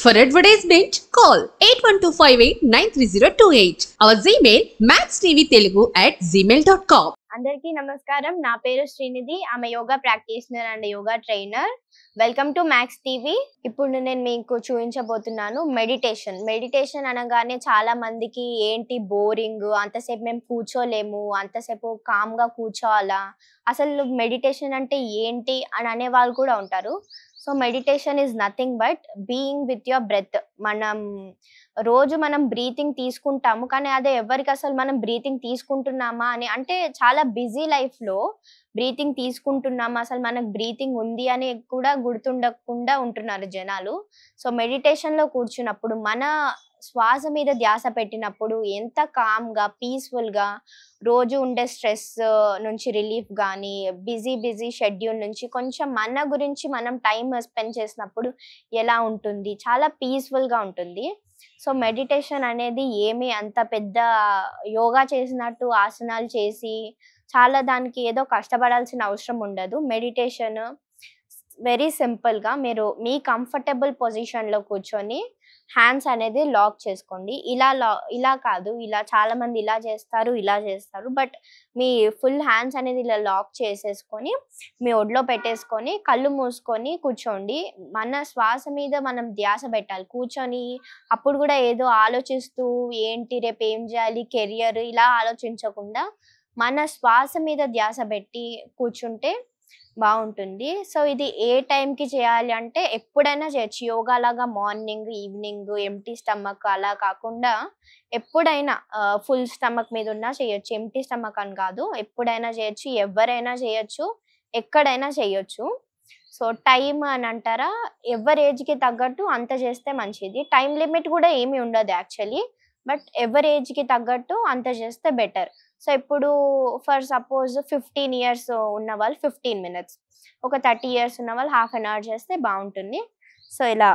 For advertisement, call 8125893028. Our Gmail maxtvtelugu@gmail.com. అందరికీ నమస్కారం. నా పేరు శ్రీనిధి. ఆమె yoga practitioner and yoga trainer. Welcome to max TV. ఇప్పుడు నేను మీకు చూపించబోతున్నాను మెడిటేషన్. మెడిటేషన్ అనగానే చాలా మందికి ఏంటి బోరింగ్, అంతసేపు మేము కూర్చోలేము, అంతసేపు కామ్గా కూర్చోవాలా, అసలు మెడిటేషన్ అంటే ఏంటి అని అనే వాళ్ళు కూడా ఉంటారు. So meditation is nothing but being with your breath. రోజు మనం బ్రీతింగ్ తీసుకుంటాము, కానీ అదే ఎవరికి అసలు మనం బ్రీతింగ్ తీసుకుంటున్నామా అని, అంటే చాలా బిజీ లైఫ్లో బ్రీతింగ్ తీసుకుంటున్నామా, అసలు మనకు బ్రీతింగ్ ఉంది అని కూడా గుర్తుండకుండా ఉంటున్నారు జనాలు. సో మెడిటేషన్లో కూర్చున్నప్పుడు మన శ్వాస మీద ధ్యాస పెట్టినప్పుడు ఎంత కామ్గా, పీస్ఫుల్గా, రోజు ఉండే స్ట్రెస్ నుంచి రిలీఫ్ కానీ, బిజీ షెడ్యూల్ నుంచి కొంచెం మన గురించి మనం టైం స్పెండ్ చేసినప్పుడు ఎలా ఉంటుంది, చాలా పీస్ఫుల్గా ఉంటుంది. సో మెడిటేషన్ అనేది ఏమి అంత పెద్ద యోగా చేసినట్టు ఆసనాలు చేసి చాలా దానికి ఏదో కష్టపడాల్సిన అవసరం ఉండదు. మెడిటేషన్ వెరీ సింపుల్గా మీరు మీ కంఫర్టబుల్ పొజిషన్లో కూర్చొని హ్యాండ్స్ అనేది లాక్ చేసుకోండి. ఇలా కాదు, ఇలా చాలా మంది ఇలా చేస్తారు, బట్ మీ ఫుల్ హ్యాండ్స్ అనేది ఇలా లాక్ చేసేసుకొని మీ ఒడిలో పెట్టేసుకొని కళ్ళు మూసుకొని కూర్చోండి. మన శ్వాస మీద మనం ధ్యాస పెట్టాలి. కూర్చొని అప్పుడు కూడా ఏదో ఆలోచిస్తూ ఏంటి రేపు ఏం చేయాలి, కెరియర్ ఇలా ఆలోచించకుండా మన శ్వాస మీద ధ్యాస పెట్టి కూర్చుంటే బాగుంటుంది. సో ఇది ఏ టైంకి చేయాలి అంటే ఎప్పుడైనా చేయొచ్చు. యోగా లాగా మార్నింగ్, ఈవినింగ్, ఎంప్టీ స్టమక్ అలా కాకుండా ఎప్పుడైనా ఫుల్ స్టమక్ మీద ఉన్నా చేయొచ్చు. ఎంప్టీ స్టమక్ అని కాదు, ఎప్పుడైనా చేయొచ్చు, ఎవరైనా చేయొచ్చు, ఎక్కడైనా చేయొచ్చు. సో టైం అని అంటారా, ఎవరి ఏజ్కి తగ్గట్టు అంత చేస్తే మంచిది. టైం లిమిట్ కూడా ఏమీ ఉండదు యాక్చువల్లీ, బట్ ఎవరి ఏజ్కి తగ్గట్టు అంత చేస్తే బెటర్. సో ఇప్పుడు ఫర్ సపోజ్ 15 years ఉన్న వాళ్ళు 15 minutes, ఒక 30 years ఉన్న వాళ్ళు హాఫ్ అన్ అవర్ చేస్తే బాగుంటుంది. సో ఇలా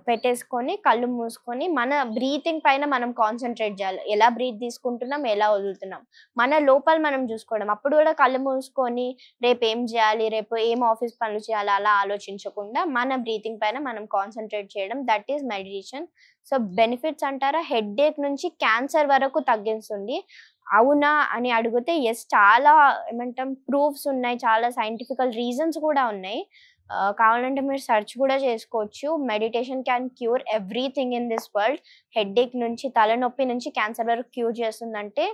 పెట్టేసుకొని కళ్ళు మూసుకొని మన బ్రీతింగ్ పైన మనం కాన్సన్ట్రేట్ చేయాలి. ఎలా బ్రీత్ తీసుకుంటున్నాం, ఎలా వదులుతున్నాం, మన లోపల మనం చూసుకోవడం. అప్పుడు కూడా కళ్ళు మూసుకొని రేపు ఏం చేయాలి, రేపు ఏం ఆఫీస్ పనులు చేయాలి అలా ఆలోచించకుండా మన బ్రీతింగ్ పైన మనం కాన్సన్ట్రేట్ చేయడం, that is meditation. So benefits అంటారా, హెడ్ఏక్ నుంచి క్యాన్సర్ వరకు తగ్గిస్తుంది. అవునా అని అడిగితే ఎస్, చాలా ఏమంటాం ప్రూఫ్స్ ఉన్నాయి, చాలా సైంటిఫికల్ రీజన్స్ కూడా ఉన్నాయి. కావాలంటే మీరు సెర్చ్ కూడా చేసుకోవచ్చు. Meditation can cure everything in this world. Headache నుంచి, తలనొప్పి నుంచి క్యాన్సర్ వరకు క్యూర్ చేస్తుందంటే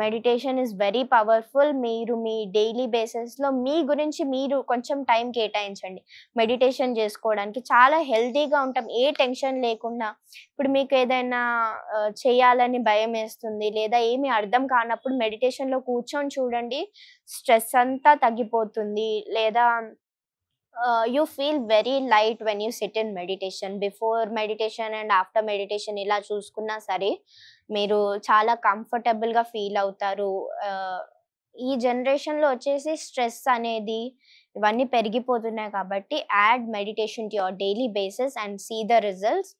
మెడిటేషన్ ఈజ్ వెరీ పవర్ఫుల్. మీరు మీ డైలీ బేసిస్లో మీ గురించి మీరు కొంచెం టైం కేటాయించండి మెడిటేషన్ చేసుకోవడానికి. చాలా హెల్తీగా ఉంటాం, ఏ టెన్షన్ లేకుండా. ఇప్పుడు మీకు ఏదైనా చేయాలని భయం వేస్తుంది లేదా ఏమీ అర్థం కానప్పుడు మెడిటేషన్లో కూర్చొని చూడండి, స్ట్రెస్ అంతా తగ్గిపోతుంది. లేదా you feel very light when you sit in meditation. Before meditation and after meditation ఇలా చూసుకున్నా సరే మీరు చాలా కంఫర్టబుల్గా ఫీల్ అవుతారు. ఈ జనరేషన్లో వచ్చేసి స్ట్రెస్ అనేది ఇవన్నీ పెరిగిపోతున్నాయి కాబట్టి add meditation to your daily basis and see the results.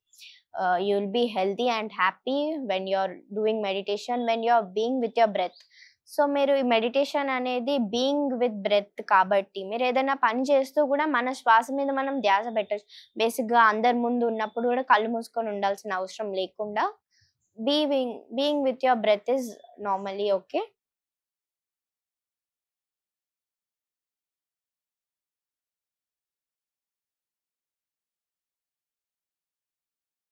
You will be healthy and happy when you're doing meditation, when you're being with your breath. So మీరు ఈ మెడిటేషన్ అనేది బీయింగ్ విత్ బ్రెత్ కాబట్టి మీరు ఏదైనా పని చేస్తూ కూడా మన శ్వాస మీద మనం ధ్యాస పెట్టచ్చు. బేసిక్గా అందరి ముందు ఉన్నప్పుడు కూడా కళ్ళు మూసుకొని ఉండాల్సిన అవసరం లేకుండా being with your breath is normally okay.